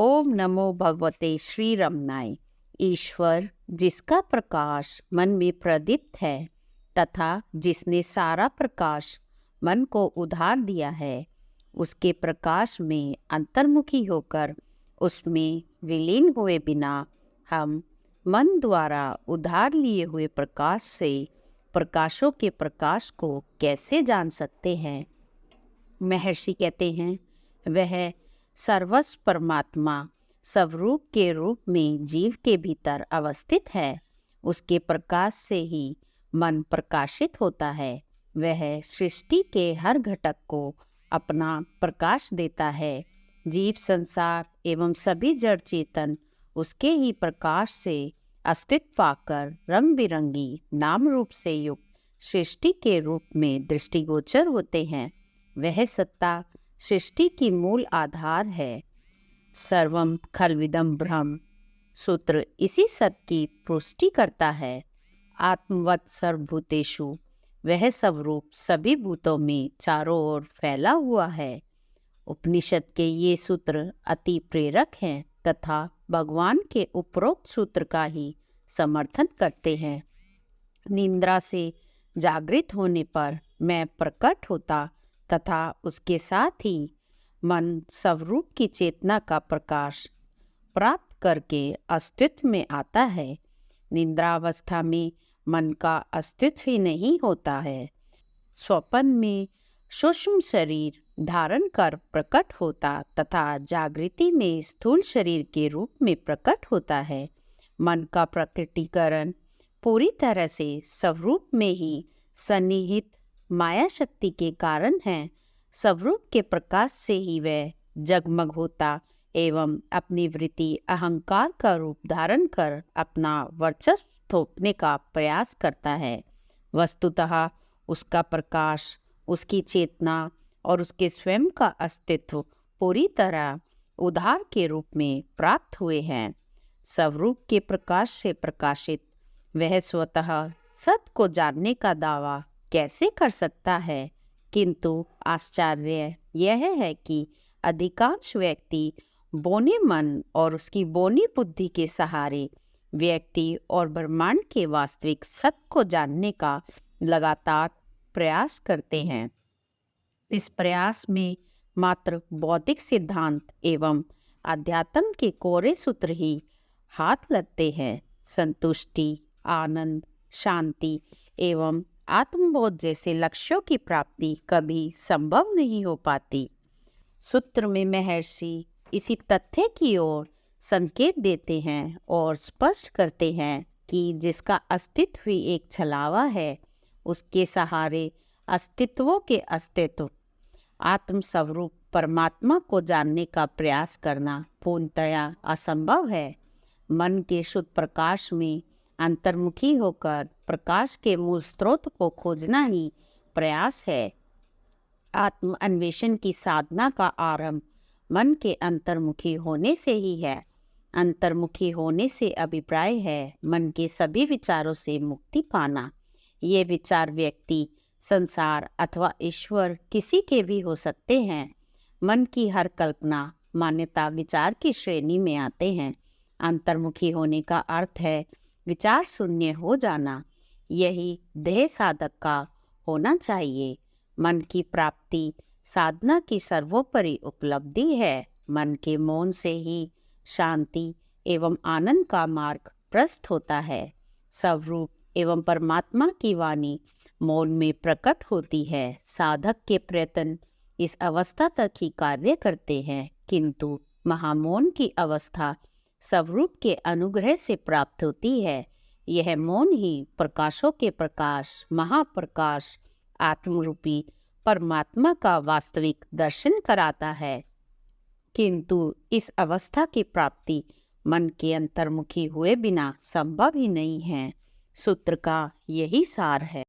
ओम नमो भगवते श्री रमनाय। ईश्वर जिसका प्रकाश मन में प्रदीप्त है तथा जिसने सारा प्रकाश मन को उधार दिया है, उसके प्रकाश में अंतर्मुखी होकर उसमें विलीन हुए बिना हम मन द्वारा उधार लिए हुए प्रकाश से प्रकाशों के प्रकाश को कैसे जान सकते हैं। महर्षि कहते हैं, वह सर्वस्व परमात्मा स्वरूप के रूप में जीव के भीतर अवस्थित है। उसके प्रकाश से ही मन प्रकाशित होता है। वह सृष्टि के हर घटक को अपना प्रकाश देता है। जीव संसार एवं सभी जड़ चेतन उसके ही प्रकाश से अस्तित्व पाकर रंग बिरंगी नाम रूप से युक्त सृष्टि के रूप में दृष्टिगोचर होते हैं। वह सत्ता सृष्टि की मूल आधार है। सर्वम खल्विदम ब्रह्म सूत्र इसी सत्य की पुष्टि करता है। आत्मवत् सर्वभूतेषु, वह स्वरूप सभी भूतों में चारों ओर फैला हुआ है। उपनिषद के ये सूत्र अति प्रेरक हैं तथा भगवान के उपरोक्त सूत्र का ही समर्थन करते हैं। निद्रा से जागृत होने पर मैं प्रकट होता तथा उसके साथ ही मन स्वरूप की चेतना का प्रकाश प्राप्त करके अस्तित्व में आता है। निद्रावस्था में मन का अस्तित्व ही नहीं होता है। स्वप्न में सूक्ष्म शरीर धारण कर प्रकट होता तथा जागृति में स्थूल शरीर के रूप में प्रकट होता है। मन का प्रकटीकरण पूरी तरह से स्वरूप में ही सन्निहित माया शक्ति के कारण है। स्वरूप के प्रकाश से ही वह जगमग होता एवं अपनी वृत्ति अहंकार का रूप धारण कर अपना वर्चस्व थोपने का प्रयास करता है। वस्तुतः उसका प्रकाश, उसकी चेतना और उसके स्वयं का अस्तित्व पूरी तरह उधार के रूप में प्राप्त हुए हैं। स्वरूप के प्रकाश से प्रकाशित वह स्वतः सत्य को जानने का दावा कैसे कर सकता है। किंतु आश्चर्य यह है कि अधिकांश व्यक्ति बौने मन और उसकी बौनी बुद्धि के सहारे व्यक्ति और ब्रह्मांड के वास्तविक सत्य को जानने का लगातार प्रयास करते हैं। इस प्रयास में मात्र बौद्धिक सिद्धांत एवं अध्यात्म के कोरे सूत्र ही हाथ लगते हैं। संतुष्टि, आनंद, शांति एवं आत्मबोध जैसे लक्ष्यों की प्राप्ति कभी संभव नहीं हो पाती। सूत्र में महर्षि इसी तथ्य की ओर संकेत देते हैं और स्पष्ट करते हैं कि जिसका अस्तित्व ही एक छलावा है, उसके सहारे अस्तित्वों के अस्तित्व आत्म स्वरूप परमात्मा को जानने का प्रयास करना पूर्णतया असंभव है। मन के शुद्ध प्रकाश में अंतर्मुखी होकर प्रकाश के मूल स्रोत को खोजना ही प्रयास है। आत्म अन्वेषण की साधना का आरंभ मन के अंतर्मुखी होने से ही है। अंतर्मुखी होने से अभिप्राय है मन के सभी विचारों से मुक्ति पाना। ये विचार व्यक्ति, संसार अथवा ईश्वर किसी के भी हो सकते हैं। मन की हर कल्पना, मान्यता विचार की श्रेणी में आते हैं। अंतर्मुखी होने का अर्थ है विचार शून्य हो जाना। यही देह साधक का होना चाहिए। मन की प्राप्ति साधना की सर्वोपरि उपलब्धि है। मन के मौन से ही शांति एवं आनंद का मार्ग प्रशस्त होता है। स्वरूप एवं परमात्मा की वाणी मौन में प्रकट होती है। साधक के प्रयत्न इस अवस्था तक ही कार्य करते हैं, किंतु महामौन की अवस्था स्वरूप के अनुग्रह से प्राप्त होती है। यह मौन ही प्रकाशों के प्रकाश, महाप्रकाश, आत्मरूपी परमात्मा का वास्तविक दर्शन कराता है। किंतु इस अवस्था की प्राप्ति मन के अंतर्मुखी हुए बिना संभव ही नहीं है। सूत्र का यही सार है।